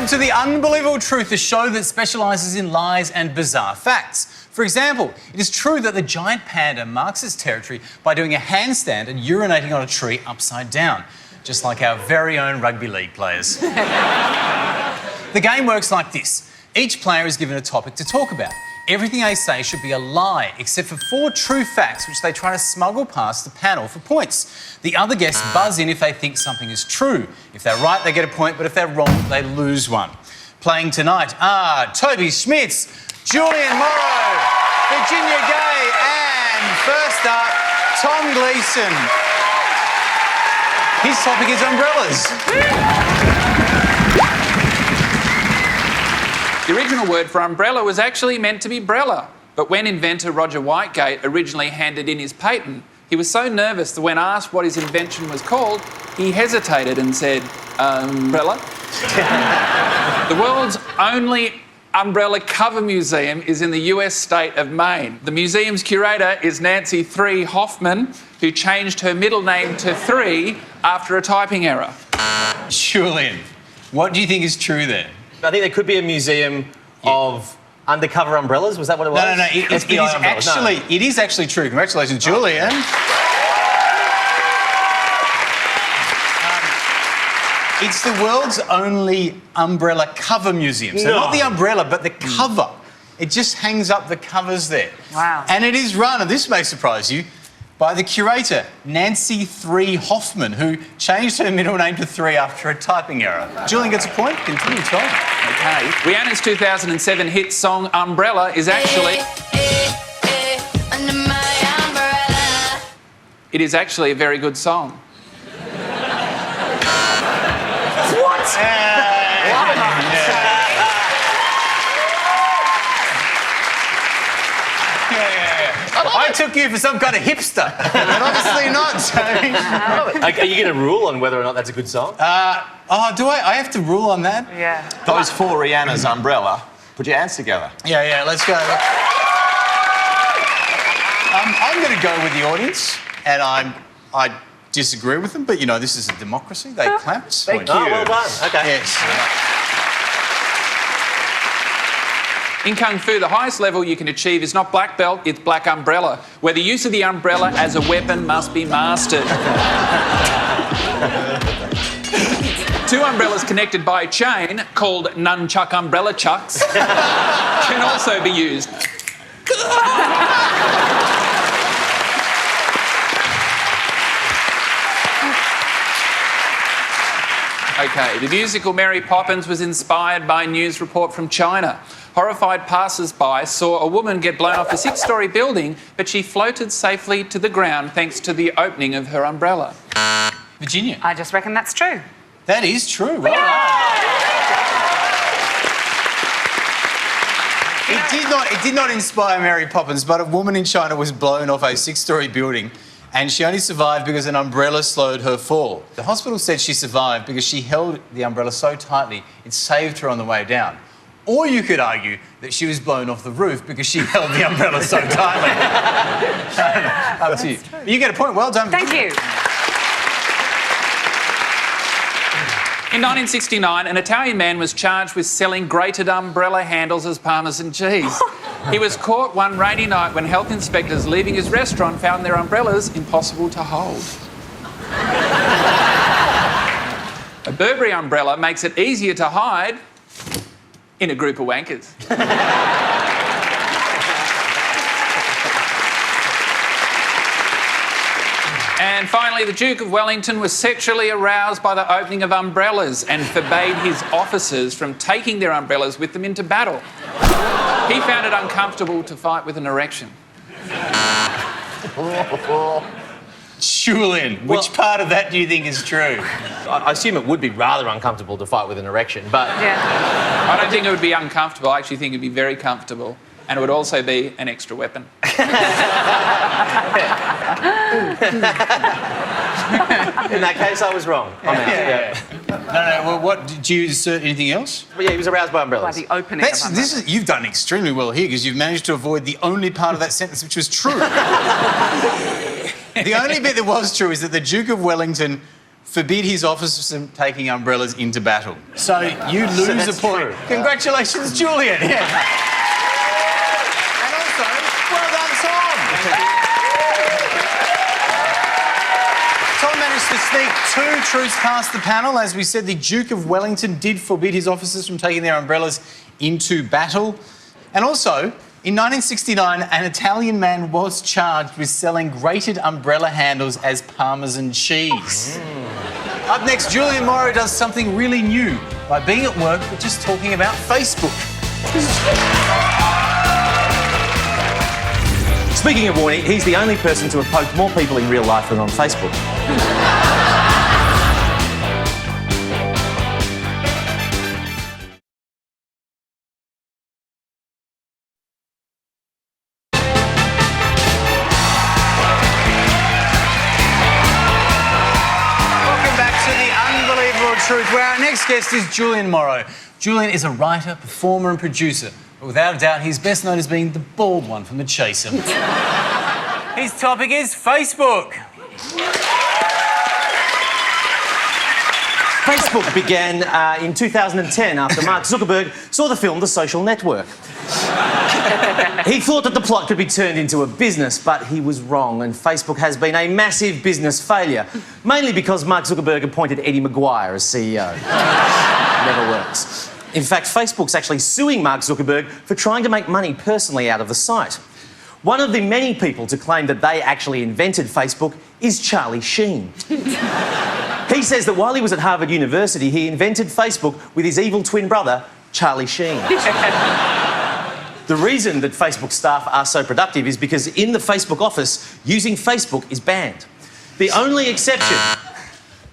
Welcome to The Unbelievable Truth, the show that specialises in lies and bizarre facts. For example, it is true that the giant panda marks its territory by doing a handstand and urinating on a tree upside down, just like our very own rugby league players. The game works like this. Each player is given a topic to talk about. Everything they say should be a lie, except for 4 true facts which they try to smuggle past the panel for points. The other guests buzz in if they think something is true. If they're right, they get a point, but if they're wrong, they lose one. Playing tonight are Toby Schmitz, Julian Morrow, Virginia Gay, and first up, Tom Gleeson. His topic is umbrellas. The original word for umbrella was actually meant to be brella, but when inventor Roger Whitegate originally handed in his patent, he was so nervous that when asked what his invention was called, he hesitated and said, umbrella? The world's only umbrella cover museum is in the US state of Maine. The museum's curator is Nancy 3 Hoffman, who changed her middle name to 3 after a typing error. Julian, what do you think is true there? I think there could be a museum of undercover umbrellas. Was that what it was? No. It is actually true. Congratulations, Julian. It's the world's only umbrella cover museum. So not the umbrella, but the cover. It just hangs up the covers there. Wow. And it is run, and this may surprise you, by the curator, Nancy 3 Hoffman, who changed her middle name to 3 after a typing error. Julian gets a point. Continue, Tom. Okay. Rihanna's 2007 hit song Umbrella is actually... Under my umbrella. It is actually a very good song. I took you for some kind of hipster, but obviously not, Tony. Are you going to rule on whether or not that's a good song? Do I? I have to rule on that? Yeah. Those 4 Rihanna's umbrella. Put your hands together. Yeah, let's go. I'm going to go with the audience, and I disagree with them, but, you know, this is a democracy. They clapped. Thank you. Oh, well done. Okay. Yes. In Kung Fu, the highest level you can achieve is not black belt, it's black umbrella, where the use of the umbrella as a weapon must be mastered. 2 umbrellas connected by a chain, called nunchuck umbrella chucks, can also be used. Okay, the musical Mary Poppins was inspired by a news report from China. Horrified passers-by saw a woman get blown off a 6-storey building, but she floated safely to the ground thanks to the opening of her umbrella. Virginia. I just reckon that's true. That is true. Well done. It did not inspire Mary Poppins, but a woman in China was blown off a 6-storey building, and she only survived because an umbrella slowed her fall. The hospital said she survived because she held the umbrella so tightly it saved her on the way down. Or you could argue that she was blown off the roof because she held the umbrella so tightly. Up to you. You get a point. Well done. Thank you. In 1969, an Italian man was charged with selling grated umbrella handles as Parmesan cheese. He was caught one rainy night when health inspectors leaving his restaurant found their umbrellas impossible to hold. A Burberry umbrella makes it easier to hide in a group of wankers. And finally, the Duke of Wellington was sexually aroused by the opening of umbrellas and forbade his officers from taking their umbrellas with them into battle. He found it uncomfortable to fight with an erection. Julian, which part of that do you think is true? I assume it would be rather uncomfortable to fight with an erection, but... Yeah. I don't think it would be uncomfortable. I actually think it would be very comfortable. And it would also be an extra weapon. In that case, I was wrong. I'm out. Yeah. No, well, what, did you assert anything else? But yeah, he was aroused by By umbrellas. the opening of umbrellas. You've done extremely well here because you've managed to avoid the only part of that sentence which was true. The only bit that was true is that the Duke of Wellington forbid his officers from taking umbrellas into battle. So you lose a point. true. Congratulations, Julian. Yeah. And also, well done, Tom. Tom managed to sneak 2 truths past the panel. As we said, the Duke of Wellington did forbid his officers from taking their umbrellas into battle. And also, in 1969, an Italian man was charged with selling grated umbrella handles as Parmesan cheese. Up next, Julian Morrow does something really new by being at work but just talking about Facebook. Speaking of Warnie, he's the only person to have poked more people in real life than on Facebook. Welcome back to The Unbelievable Truth, where our next guest is Julian Morrow. Julian is a writer, performer and producer, but without a doubt he's best known as being the bald one from The Chaser. His topic is Facebook. Facebook began in 2010 after Mark Zuckerberg saw the film The Social Network. He thought that the plot could be turned into a business, but he was wrong, and Facebook has been a massive business failure, mainly because Mark Zuckerberg appointed Eddie Maguire as CEO. Never works. In fact, Facebook's actually suing Mark Zuckerberg for trying to make money personally out of the site. One of the many people to claim that they actually invented Facebook is Charlie Sheen. He says that while he was at Harvard University, he invented Facebook with his evil twin brother, Charlie Sheen. The reason that Facebook staff are so productive is because in the Facebook office, using Facebook is banned. The only exception...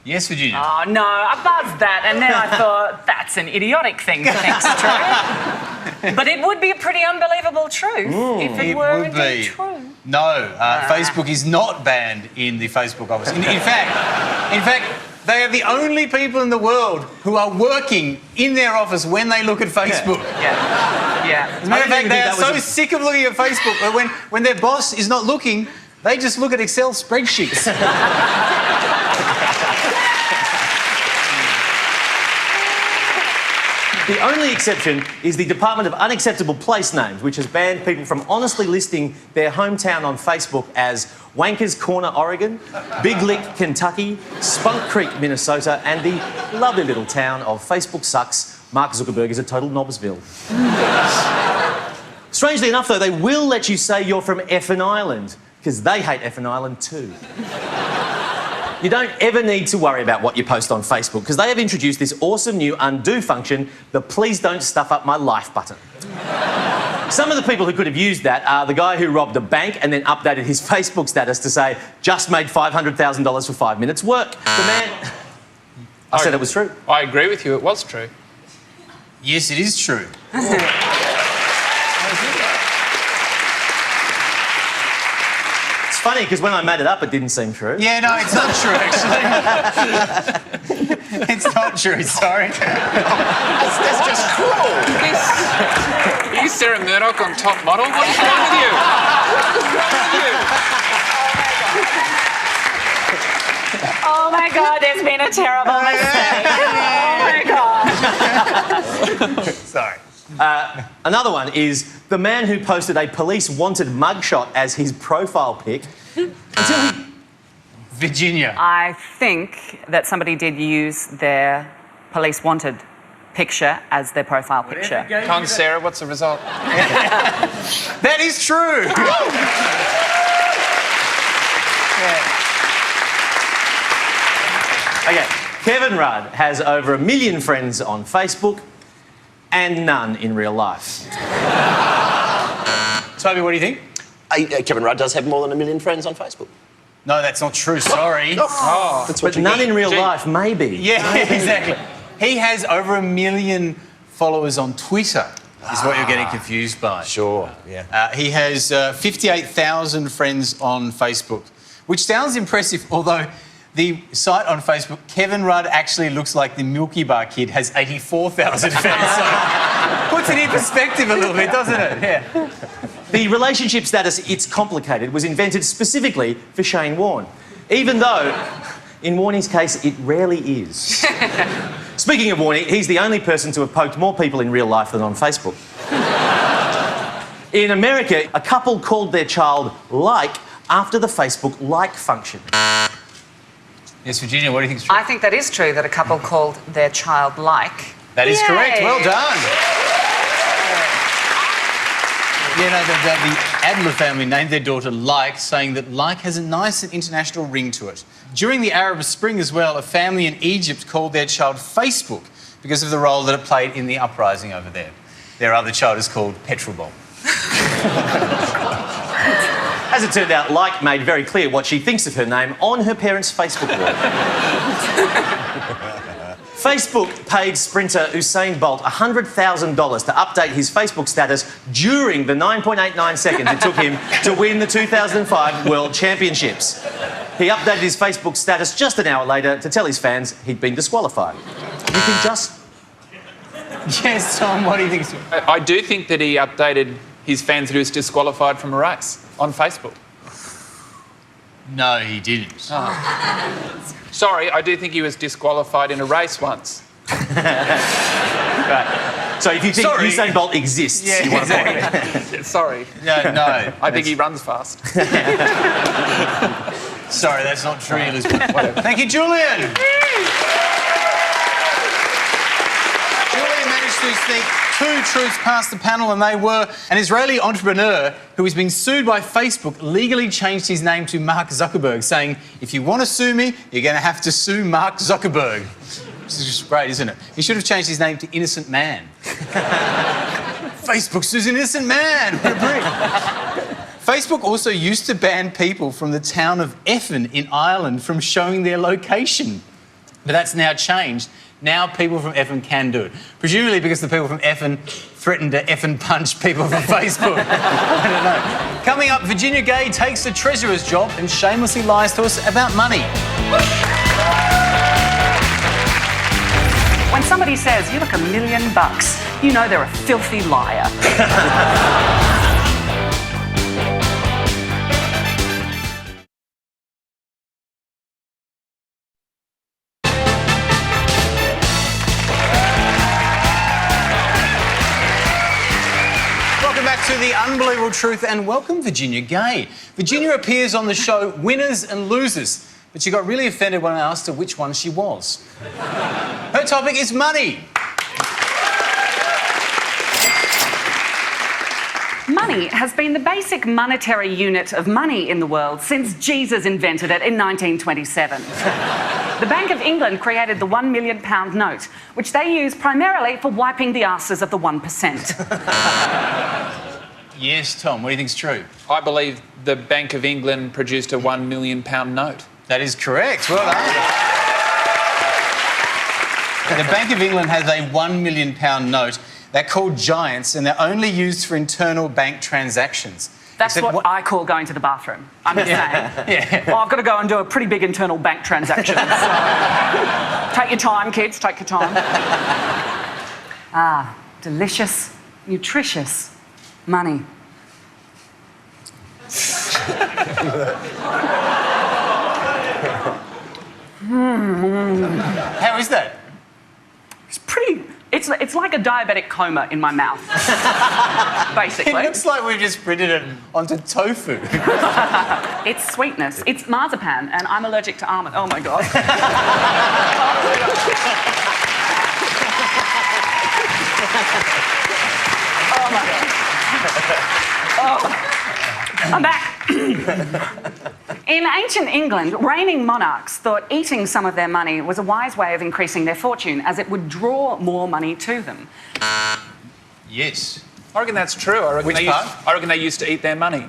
Yes, Virginia. Oh, no, I buzzed that, and then I thought, that's an idiotic thing to think is true. But it would be a pretty unbelievable truth if it were indeed true. No, Facebook is not banned in the Facebook office. In fact, they are the only people in the world who are working in their office when they look at Facebook. Yeah. As a matter of fact, they are so sick of looking at Facebook that when their boss is not looking, they just look at Excel spreadsheets. The only exception is the Department of Unacceptable Place Names, which has banned people from honestly listing their hometown on Facebook as Wankers Corner, Oregon, Big Lick, Kentucky, Spunk Creek, Minnesota, and the lovely little town of Facebook Sucks. Mark Zuckerberg is a total Knobsville. Strangely enough, though, they will let you say you're from Effin Island, because they hate Effin Island too. You don't ever need to worry about what you post on Facebook because they have introduced this awesome new undo function, the please don't stuff up my life button. Some of the people who could have used that are the guy who robbed a bank and then updated his Facebook status to say, just made $500,000 for 5 minutes work. The man... I said it was true. I agree with you, it was true. Yes, it is true. It's funny because when I made it up, it didn't seem true. Yeah, no, it's not true, actually. It's not true, sorry. That's just cruel. Are you Sarah Murdoch on Top Model? What is wrong with you? What's wrong with you? Oh, my God, there's been a terrible mistake. Oh, my God. Sorry. Another one is the man who posted a police wanted mugshot as his profile pic until he... Virginia. I think that somebody did use their police wanted picture as their profile picture. Come on, Sarah, what's the result? That is true. Okay, Kevin Rudd has over 1 million friends on Facebook and none in real life. Toby, what do you think? Kevin Rudd does have more than 1 million friends on Facebook. No, that's not true, sorry. Oh, That's what But you none get. in real Gee. life, maybe. Yeah, exactly. He has over 1 million followers on Twitter, is what you're getting confused by. Sure, yeah. He has 58,000 friends on Facebook, which sounds impressive, although the site on Facebook, Kevin Rudd actually looks like the Milky Bar Kid, has 84,000 fans. So puts it in perspective a little bit, doesn't it? Yeah. The relationship status, it's complicated, was invented specifically for Shane Warne. Even though In Warney's case, it rarely is. Speaking of Warney, he's the only person to have poked more people in real life than on Facebook. In America, a couple called their child Like after the Facebook like function. Yes, Virginia, what do you think is true? I think that is true, that a couple called their child Like. That is Yay. correct. Well done. Yeah, no, the Adler family named their daughter Like, saying that Like has a nice and international ring to it. During the Arab Spring as well, a family in Egypt called their child Facebook because of the role that it played in the uprising over there. Their other child is called Petrol Bomb. As it turned out, Like made very clear what she thinks of her name on her parents' Facebook wall. Facebook paid sprinter Usain Bolt $100,000 to update his Facebook status during the 9.89 seconds it took him to win the 2005 World Championships. He updated his Facebook status just an hour later to tell his fans he'd been disqualified. You can just... Yes, Tom, what do you think is true? I do think that he updated his fans that he was disqualified from a race on Facebook. No, he didn't. Sorry, I do think he was disqualified in a race once. Right. So if you think Sorry. Usain Bolt exists, Yeah, you want to exactly. Sorry. No. I think he runs fast. Sorry, that's not true, Elizabeth. Thank you, Julian. Julian managed to sneak 2 truths past the panel, and they were an Israeli entrepreneur who has been sued by Facebook legally changed his name to Mark Zuckerberg, saying, if you want to sue me, you're going to have to sue Mark Zuckerberg. This is just great, isn't it? He should have changed his name to Innocent Man. Facebook sues an innocent man. What a prick. Facebook also used to ban people from the town of Effin in Ireland from showing their location. But that's now changed. Now people from Effin can do it. Presumably because the people from Effin threatened to effing punch people from Facebook. I don't know. Coming up, Virginia Gay takes the treasurer's job and shamelessly lies to us about money. When somebody says, you look $1 million, you know they're a filthy liar. Welcome back to The Unbelievable Truth and welcome Virginia Gay. Virginia appears on the show Winners and Losers, but she got really offended when I asked her which one she was. Her topic is money. Money has been the basic monetary unit of money in the world since Jesus invented it in 1927. The Bank of England created the £1 million note, which they use primarily for wiping the asses of the 1%. Yes, Tom, what do you think's true? I believe the Bank of England produced a £1 million note. That is correct. Well done. The Bank of England has a £1 million note. They're called giants and they're only used for internal bank transactions. That's Except what I call going to the bathroom. I'm just saying. Well, I've got to go and do a pretty big internal bank transaction. So take your time, kids, take your time. Ah, delicious, nutritious money. How is that? It's pretty... It's like a diabetic coma in my mouth, basically. It looks like we've just printed it onto tofu. It's sweetness. It's marzipan, and I'm allergic to almond. Oh, my God. Oh, my God. Oh. I'm back. In ancient England, reigning monarchs thought eating some of their money was a wise way of increasing their fortune, as it would draw more money to them. Yes. I reckon that's true. I reckon, Which part? I reckon they used to eat their money.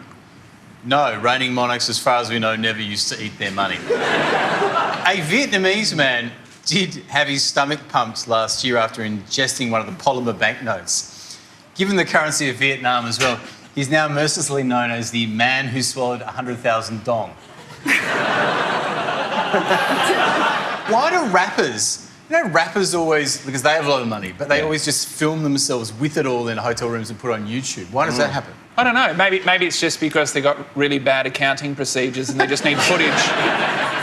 No, reigning monarchs, as far as we know, never used to eat their money. A Vietnamese man did have his stomach pumped last year after ingesting one of the polymer banknotes. Given the currency of Vietnam as well, he's now mercilessly known as the man who swallowed 100,000 dong. Why do rappers... You know, rappers always... Because they have a lot of money, but they always just film themselves with it all in hotel rooms and put it on YouTube. Why does that happen? I don't know. Maybe it's just because they got really bad accounting procedures and they just need footage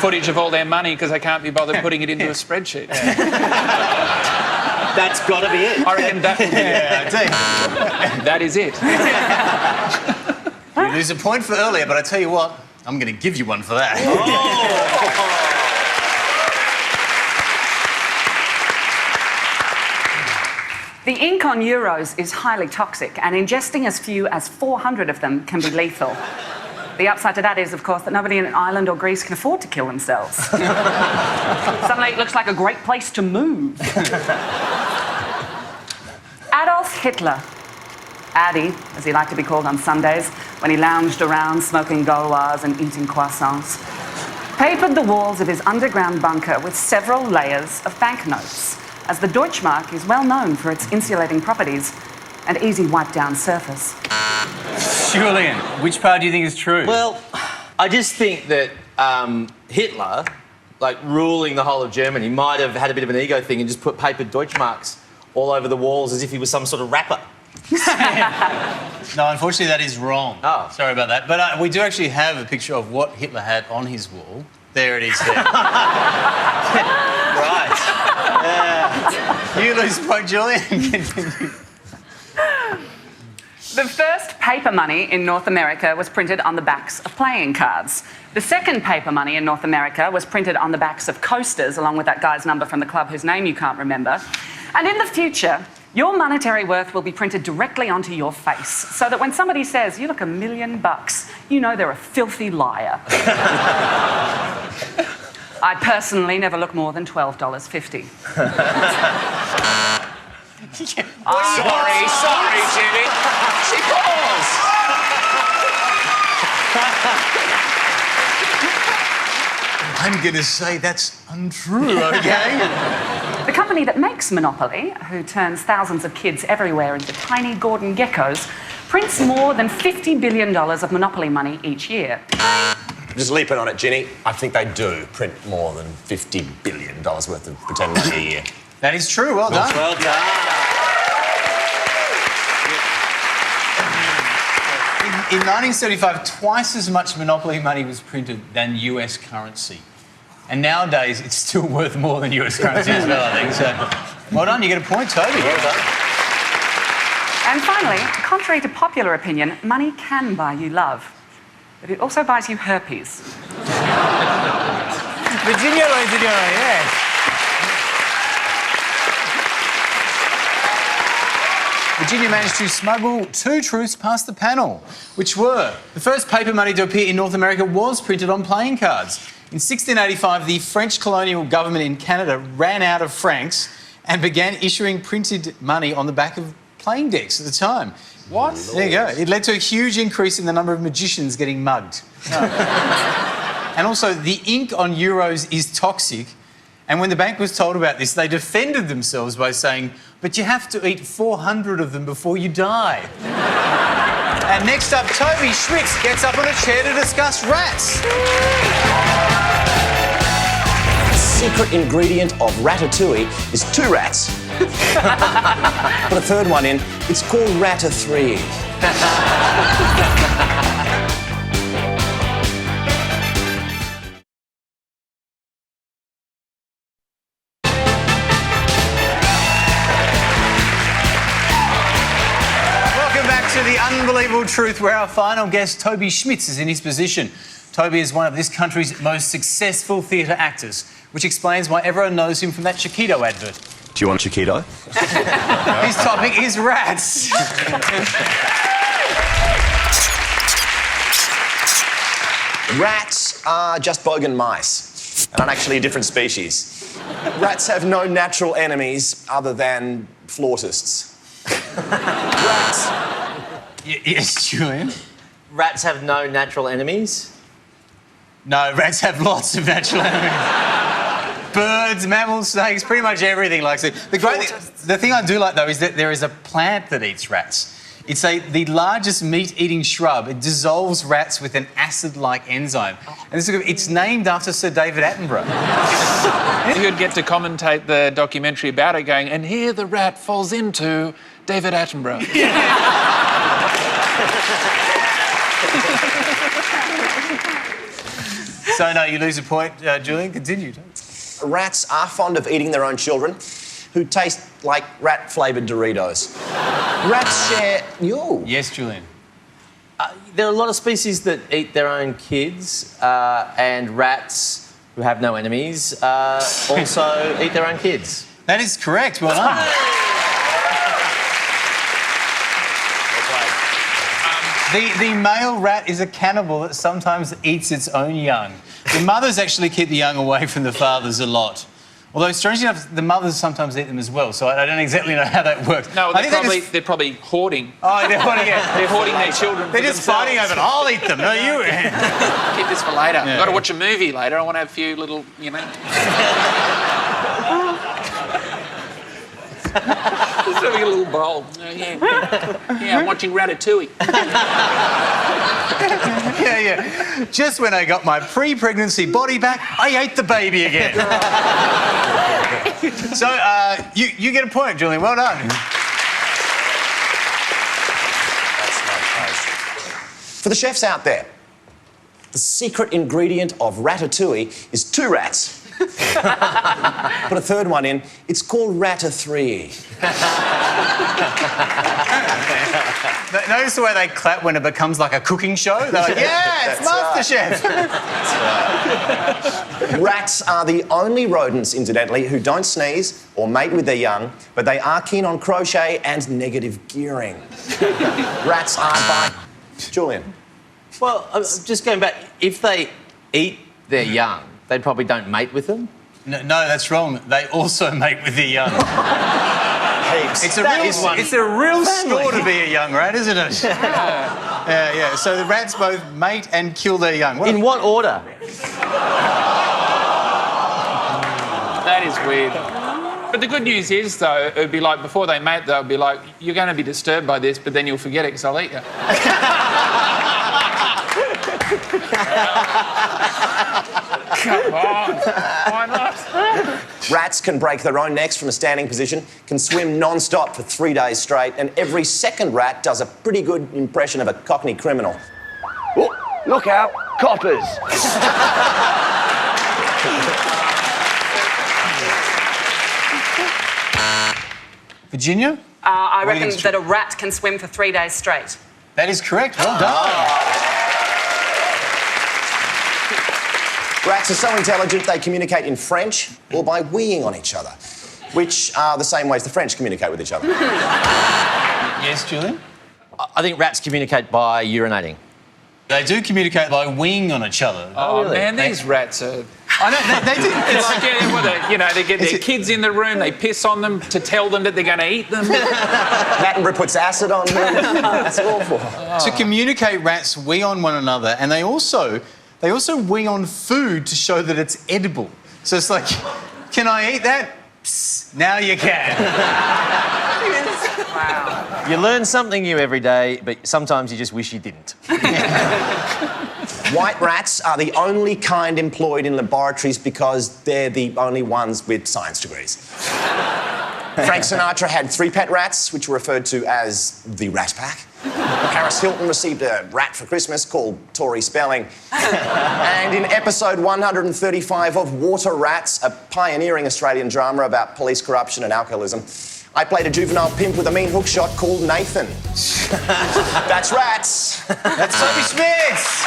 footage of all their money because they can't be bothered putting it into a spreadsheet. That's got to be it. I reckon that, Yeah, I do. that is it. You lose a point for earlier, but I tell you what, I'm going to give you one for that. The ink on euros is highly toxic, and ingesting as few as 400 of them can be lethal. The upside to that is, of course, that nobody in Ireland or Greece can afford to kill themselves. Suddenly it looks like a great place to move. Adolf Hitler, Addy, as he liked to be called on Sundays, when he lounged around smoking Gauloises and eating croissants, papered the walls of his underground bunker with several layers of banknotes, as the Deutschmark is well known for its insulating properties and easy wipe-down surface. Julian, which part do you think is true? Well, I just think that Hitler, like ruling the whole of Germany, might have had a bit of an ego thing and just put papered Deutschmarks all over the walls as if he was some sort of rapper. No, unfortunately, that is wrong. Oh. Sorry about that. But we do actually have a picture of what Hitler had on his wall. There it is there. Right. You lose a point, Julian. Continue. The first paper money in North America was printed on the backs of playing cards. The second paper money in North America was printed on the backs of coasters, along with that guy's number from the club whose name you can't remember. And in the future, your monetary worth will be printed directly onto your face, so that when somebody says, "You look $1 million," you know they're a filthy liar. I personally never look more than $12.50. Sorry, Jimmy. She paused. I'm going to say that's untrue, OK? The company that makes Monopoly, who turns thousands of kids everywhere into tiny Gordon geckos, prints more than $50 billion of Monopoly money each year. Just leaping on it, Ginny. I think they do print more than $50 billion worth of pretend money a year. That is true. Well done. Well done. In 1975, twice as much Monopoly money was printed than US currency. And nowadays, it's still worth more than US currency as well, I think. So, well done. You get a point, Toby. Well done. And finally, contrary to popular opinion, money can buy you love, but it also buys you herpes. Virginia, yes. Virginia managed to smuggle 2 truths past the panel, which were: the first paper money to appear in North America was printed on playing cards. In 1685, the French colonial government in Canada ran out of francs and began issuing printed money on the back of playing decks at the time. What? There you go. It led to a huge increase in the number of magicians getting mugged. And also, the ink on euros is toxic. And when the bank was told about this, they defended themselves by saying, "But you have to eat 400 of them before you die." And next up, Toby Schmitz gets up on a chair to discuss rats. The secret ingredient of ratatouille is 2 rats. Put a third one in. It's called Ratatouille. To the unbelievable truth, where our final guest, Toby Schmitz, is in his position. Toby is one of this country's most successful theatre actors, which explains why everyone knows him from that Chiquito advert. Do you want Chiquito? His topic is rats. Rats are just bogan mice, and aren't actually a different species. Rats have no natural enemies other than flautists. Rats. Yes, Julian? Rats have no natural enemies. No, rats have lots of natural enemies. Birds, mammals, snakes, pretty much everything likes it. The thing I do like, though, is that there is a plant that eats rats. It's the largest meat-eating shrub. It dissolves rats with an acid-like enzyme. And it's named after Sir David Attenborough. You'd get to commentate the documentary about it going, "And here the rat falls into David Attenborough." So, no, you lose a point, Julian. Continue. Rats are fond of eating their own children, who taste like rat-flavoured Doritos. Rats share... Yes, Julian. There are a lot of species that eat their own kids, and rats, who have no enemies, also eat their own kids. That is correct. Well done. The male rat is a cannibal that sometimes eats its own young. The mothers actually keep the young away from the fathers a lot. Although, strangely enough, the mothers sometimes eat them as well, so I don't exactly know how that works. No, I think they're probably hoarding. Oh, they're hoarding it. They're hoarding their children. They're just fighting over it. I'll eat them. No, you. Keep this for later. I've got to watch a movie later. I want to have a few little, Just having a little bowl. Yeah, I'm watching Ratatouille. Yeah. Just when I got my pre-pregnancy body back, I ate the baby again. So, you get a point, Julian. Well done. That's no praise. For the chefs out there, the secret ingredient of ratatouille is 2 rats. Put a third one in, it's called Ratatouille. Notice the way they clap when it becomes like a cooking show? They're like, yeah, it's MasterChef. Rats are the only rodents, incidentally, who don't sneeze or mate with their young, but they are keen on crochet and negative gearing. Rats are by... Julian. Well, just going back, if they eat their young, they probably don't mate with them? No, that's wrong. They also mate with the young. Heaps. It's a real score to be a young rat, isn't it? Yeah. So the rats both mate and kill their young. In what order? That is weird. But the good news is, though, it would be like before they mate, they'll be like, you're going to be disturbed by this, but then you'll forget it because I'll eat you. Come on. Why not? Rats can break their own necks from a standing position, can swim non-stop for 3 days straight, and every second rat does a pretty good impression of a Cockney criminal. Oh, look out, coppers! Virginia? I What do you reckon think's that a rat can swim for 3 days straight. That is correct. Well done. Rats are so intelligent they communicate in French or by weeing on each other, which are the same ways the French communicate with each other. Yes, Julian? I think rats communicate by urinating. They do communicate by weeing on each other. Oh, really? man, these rats are... I know, they do. It's like, they get their kids in the room, they piss on them to tell them that they're going to eat them. Attenborough puts acid on them. It's awful. To communicate, rats wee on one another, and they also wee on food to show that it's edible. So it's like, can I eat that? Psst, now you can. Wow. You learn something new every day, but sometimes you just wish you didn't. White rats are the only kind employed in laboratories because they're the only ones with science degrees. Frank Sinatra had 3 pet rats, which were referred to as the Rat Pack. Paris Hilton received a rat for Christmas called Tori Spelling. And in episode 135 of Water Rats, a pioneering Australian drama about police corruption and alcoholism, I played a juvenile pimp with a mean hookshot called Nathan. That's rats. That's Sophie Schmitz.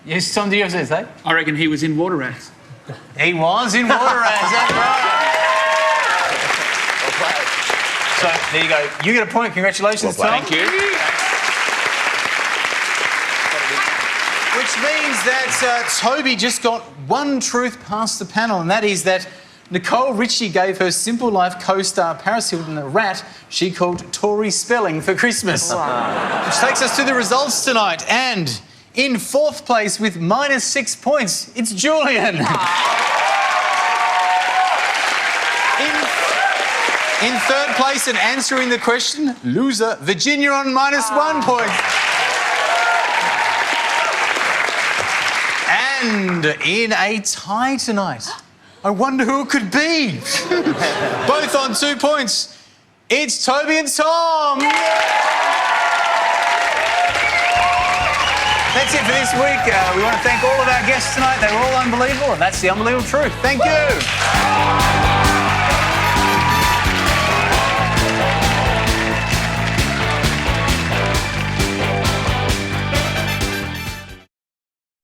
Yes, Tom, do you have something to say? I reckon he was in Water Rats. He was in Water Rats, that's right. So, there you go. You get a point. Congratulations, Well Tom. played. Thank you. Which means that Toby just got one truth past the panel, and that is that Nicole Richie gave her Simple Life co-star Paris Hilton a rat she called Tori Spelling for Christmas. Wow. Which takes us to the results tonight. And in 4th place with -6 points, it's Julian. In 3rd place and answering the question, loser, Virginia on -1 point. And in a tie tonight, I wonder who it could be. Both on 2 points. It's Toby and Tom. That's it for this week. We want to thank all of our guests tonight. They were all unbelievable, and that's the unbelievable truth. Thank you.